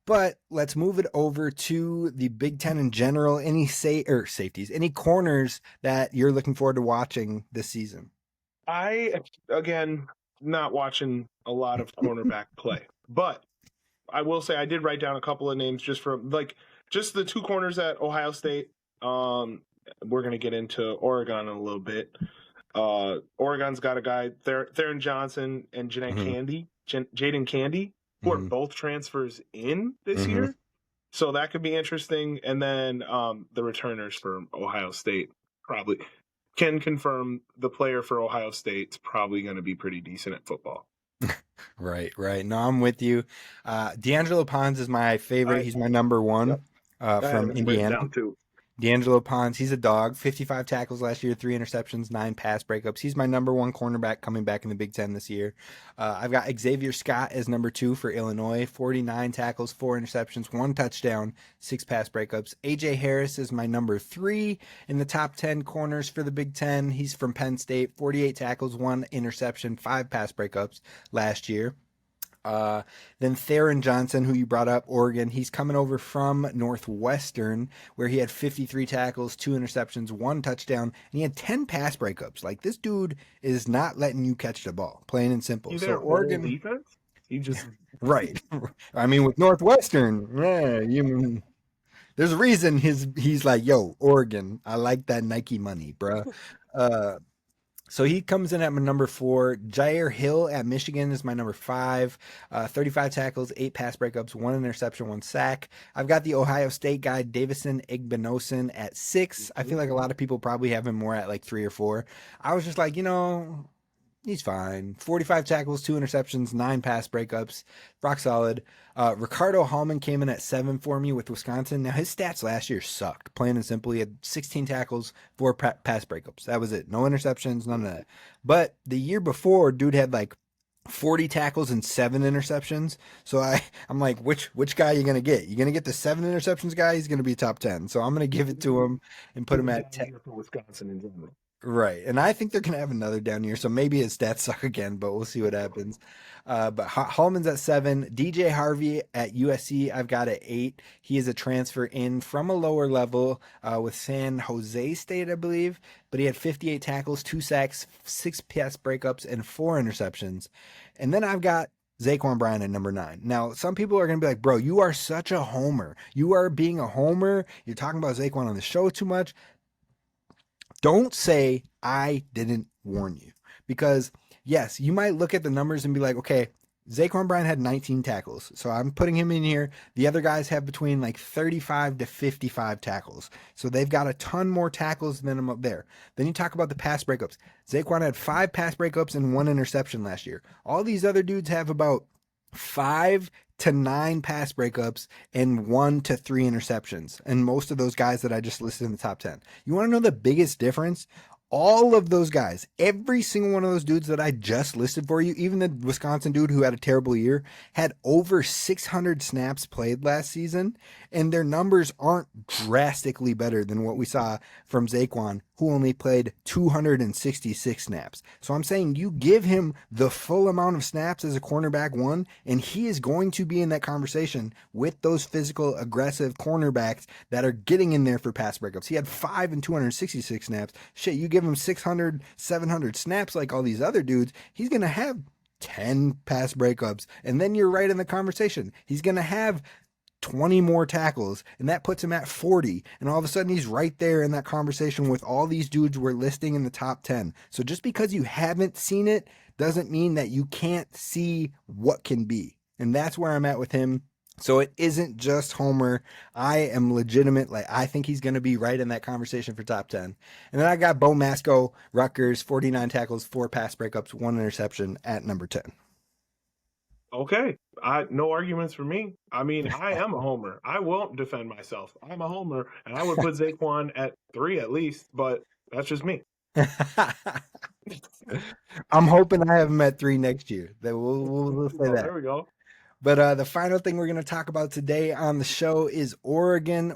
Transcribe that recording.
But let's move it over to the Big Ten in general. Any safeties, any corners that you're looking forward to watching this season? Again, not watching a lot of cornerback play, but I will say I did write down a couple of names just from just the two corners at Ohio State. We're gonna get into Oregon in a little bit. Oregon's got a guy, Theron Johnson and Jaden Candy, who are both transfers in this year. So that could be interesting. And then the returners for Ohio State probably can confirm the player for Ohio State's probably going to be pretty decent at football. Right. No, I'm with you. D'Angelo Pons is my favorite. He's my number one from Indiana. Down too. D'Angelo Pons, he's a dog. 55 tackles last year, 3 interceptions, 9 pass breakups. He's my number one cornerback coming back in the Big Ten this year. I've got Xavier Scott as number 2 for Illinois. 49 tackles, 4 interceptions, 1 touchdown, 6 pass breakups. A.J. Harris is my number 3 in the top 10 corners for the Big Ten. He's from Penn State. 48 tackles, 1 interception, 5 pass breakups last year. Then Theron Johnson, who you brought up, Oregon, he's coming over from Northwestern, where he had 53 tackles, 2 interceptions, 1 touchdown, and he had 10 pass breakups. Like, this dude is not letting you catch the ball, plain and simple. He's so Oregon defense? He just right. I mean, with Northwestern, there's a reason he's like, yo, Oregon, I like that Nike money, bruh. So he comes in at my number 4. Jair Hill at Michigan is my number 5. 35 tackles, 8 pass breakups, 1 interception, 1 sack. I've got the Ohio State guy, Davison Igbinosun, at 6. I feel like a lot of people probably have him more at like 3 or 4. I was just like, he's fine. 45 tackles, 2 interceptions, 9 pass breakups. Rock solid. Ricardo Hallman came in at 7 for me with Wisconsin. Now, his stats last year sucked, plain and simple. He had 16 tackles, 4 pass breakups. That was it. No interceptions, none of that. But the year before, dude had like 40 tackles and 7 interceptions. So I'm like, which guy are you going to get? You're going to get the 7 interceptions guy? He's going to be top 10. So I'm going to give it to him and put him at 10. For Wisconsin in general. Right. And I think they're going to have another down year. So maybe his stats suck again, but we'll see what happens. But Hallman's at 7. DJ Harvey at USC, I've got at 8. He is a transfer in from a lower level with San Jose State, I believe. But he had 58 tackles, 2 sacks, 6 pass breakups, and 4 interceptions. And then I've got Zaquan Bryant at number 9. Now, some people are going to be like, bro, you are such a homer. You are being a homer. You're talking about Zaquan on the show too much. Don't say I didn't warn you, because yes, you might look at the numbers and be like, okay, Zaquan Bryant had 19 tackles, so I'm putting him in here. The other guys have between like 35 to 55 tackles, so they've got a ton more tackles than him up there. Then you talk about the pass breakups. Zaquan had 5 pass breakups and 1 interception last year. All these other dudes have about 5 to 9 pass breakups and 1 to 3 interceptions. And most of those guys that I just listed in the top 10. You want to know the biggest difference? All of those guys, every single one of those dudes that I just listed for you, even the Wisconsin dude who had a terrible year, had over 600 snaps played last season, and their numbers aren't drastically better than what we saw from Zaquan, who only played 266 snaps. So I'm saying you give him the full amount of snaps as a cornerback 1, and he is going to be in that conversation with those physical, aggressive cornerbacks that are getting in there for pass breakups. He had 5 and 266 snaps. Shit, you give him 600, 700 snaps like all these other dudes, he's going to have 10 pass breakups. And then you're right in the conversation. He's going to have 20 more tackles, and that puts him at 40. And all of a sudden, he's right there in that conversation with all these dudes we're listing in the top 10. So just because you haven't seen it doesn't mean that you can't see what can be. And that's where I'm at with him. So it isn't just Homer. I am legitimate. Like, I think he's going to be right in that conversation for top 10. And then I got Bo Masco, Rutgers, 49 tackles, 4 pass breakups, 1 interception at number 10. Okay. No arguments for me. I mean, I am a homer. I won't defend myself. I'm a homer, and I would put Zaquan at 3 at least, but that's just me. I'm hoping I have him at 3 next year. We'll say that. There we go. But the final thing we're going to talk about today on the show is Oregon.